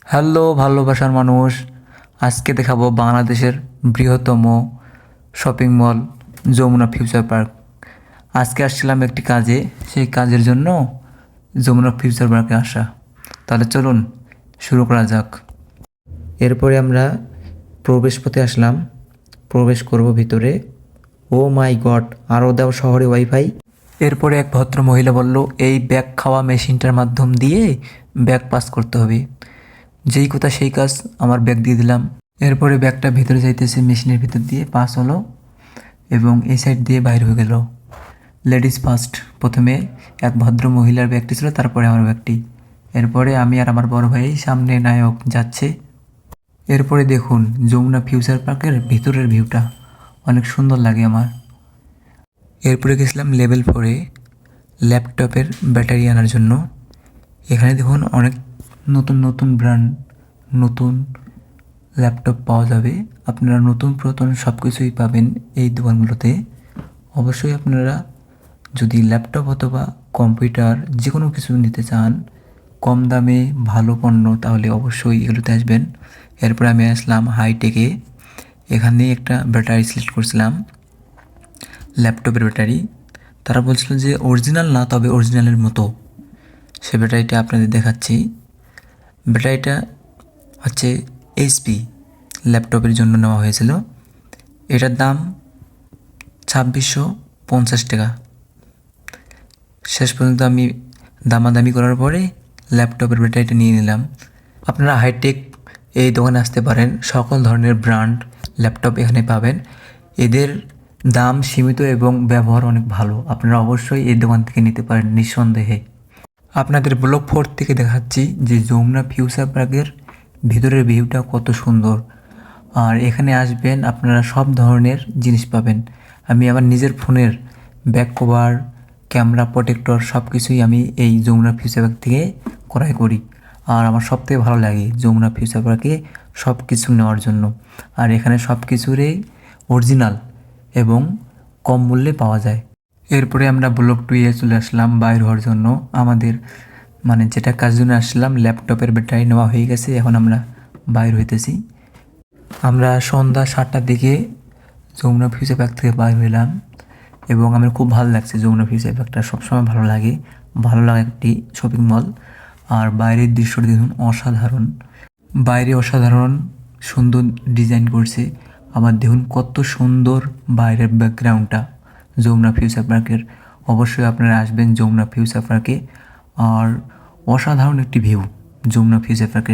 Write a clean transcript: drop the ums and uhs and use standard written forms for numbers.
Hello ভালোবাসার মানুষ, আজকে দেখাবো বাংলাদেশের বৃহত্তম shopping mall Jamuna Future Park. আজকে আসছিলাম একটি কাজে, সেই কাজের জন্য যমুনা ফিউচার পার্কে আসা। তাহলে চলুন শুরু করা যাক। এরপরে আমরা প্রবেশ পথে আসলাম, প্রবেশ করব ভিতরে। ও মাই গড, আরও দাও শহরে ওয়াইফাই। এরপরে এক ভদ্র মহিলা বলল, এই ব্যাগ খাওয়া মেশিনটার মাধ্যম দিয়ে ব্যাগ পাস করতে হবে। যেই কথা সেই কাজ, আমার ব্যাগ দিয়ে দিলাম। এরপরে ব্যাগটা ভিতরে যাইতেছে, মেশিনের ভিতর দিয়ে পাস হলো এবং এই সাইড দিয়ে বাইর হয়ে গেল। লেডিস ফার্স্ট, প্রথমে এক ভদ্র মহিলার ব্যাগটি ছিল, তারপরে আমার ব্যাগটি। এরপরে আমি আর আমার বড় ভাই, সামনে নায়ক যাচ্ছে। এরপরে দেখুন যমুনা ফিউচার পার্কের ভিতরের ভিউটা অনেক সুন্দর লাগে আমার। এরপরে গেছিলাম লেভেল 4-এ ল্যাপটপের ব্যাটারি আনার জন্য। এখানে দেখুন অনেক নতুন নতুন ব্র্যান্ড, নতুন ল্যাপটপ পাওয়া যাবে। আপনারা নতুন পুরাতন সব কিছুই পাবেন এই দোকানগুলোতে। অবশ্যই আপনারা যদি ল্যাপটপ অথবা কম্পিউটার যে কোনো কিছু নিতে চান কম দামে ভালো পণ্য, তাহলে অবশ্যই এগুলোতে আসবেন। এরপরে আমি আসলাম হাইটেকে। এখানে একটা ব্যাটারি সিলেক্ট করছিলাম, ল্যাপটপের ব্যাটারি। তারা বলছিল যে অরিজিনাল না, তবে অরিজিনালের মতো। সে ব্যাটারিটা আপনাদের দেখাচ্ছি। ব্যাটারিটা হচ্ছে এইচপি ল্যাপটপের জন্য নেওয়া হয়েছিল। এটার দাম 2650 টাকা। শেষ পর্যন্ত আমি দামাদামি করার পরে ল্যাপটপের ব্যাটারিটা নিয়ে নিলাম। আপনারা হাইটেক এই দোকানে আসতে পারেন, সকল ধরনের ব্র্যান্ড ল্যাপটপ এখানে পাবেন। এদের দাম সীমিত এবং ব্যবহার অনেক ভালো। আপনারা অবশ্যই এই দোকান থেকে নিতে পারেন নিঃসন্দেহে। আপনাদের ব্লক 4 থেকে দেখাচ্ছি যে যমুনা ফিউচার পার্কের ভিতরের ভিউটা কত সুন্দর। আর এখানে আসবেন, আপনারা সব ধরনের জিনিস পাবেন। আমি আমার নিজের ফোনের ব্যাক কভার, ক্যামেরা প্রোটেক্টর সব কিছুই আমি এই যমুনা ফিউচার পার্ক থেকে ক্রয় করি। আর আমার সবথেকে ভালো লাগে যমুনা ফিউচার পার্কে সব কিছু নেওয়ার জন্য। আর এখানে সব কিছুরই অরিজিনাল এবং কম মূল্যে পাওয়া যায়। এরপরে আমরা ব্লক 2-এ চলে আসলাম বাইর হওয়ার জন্য। আমাদের যেটা কাজ জন্য আসলাম, ল্যাপটপের ব্যাটারি নেওয়া হয়ে গেছে, এখন আমরা বাইর হইতেছি। আমরা সন্ধ্যা 7টার দিকে যমুনা ফিউচার পার্ক থেকে বাইর হইলাম এবং আমার খুব ভালো লাগছে। যমুনা ফিউচার পার্কটা সবসময় ভালো লাগে, ভালো লাগা একটি শপিং মল। আর বাইরের দৃশ্যটা দেখুন অসাধারণ, বাইরে অসাধারণ সুন্দর ডিজাইন করছে। আবার দেখুন কত সুন্দর বাইরের ব্যাকগ্রাউন্ডটা যমুনা ফিউচার পার্কের। অবশ্যই আপনারা আসবেন যমুনা ফিউচার পার্কে। আর অসাধারণ একটি ভিউ যমুনা ফিউচার পার্কের।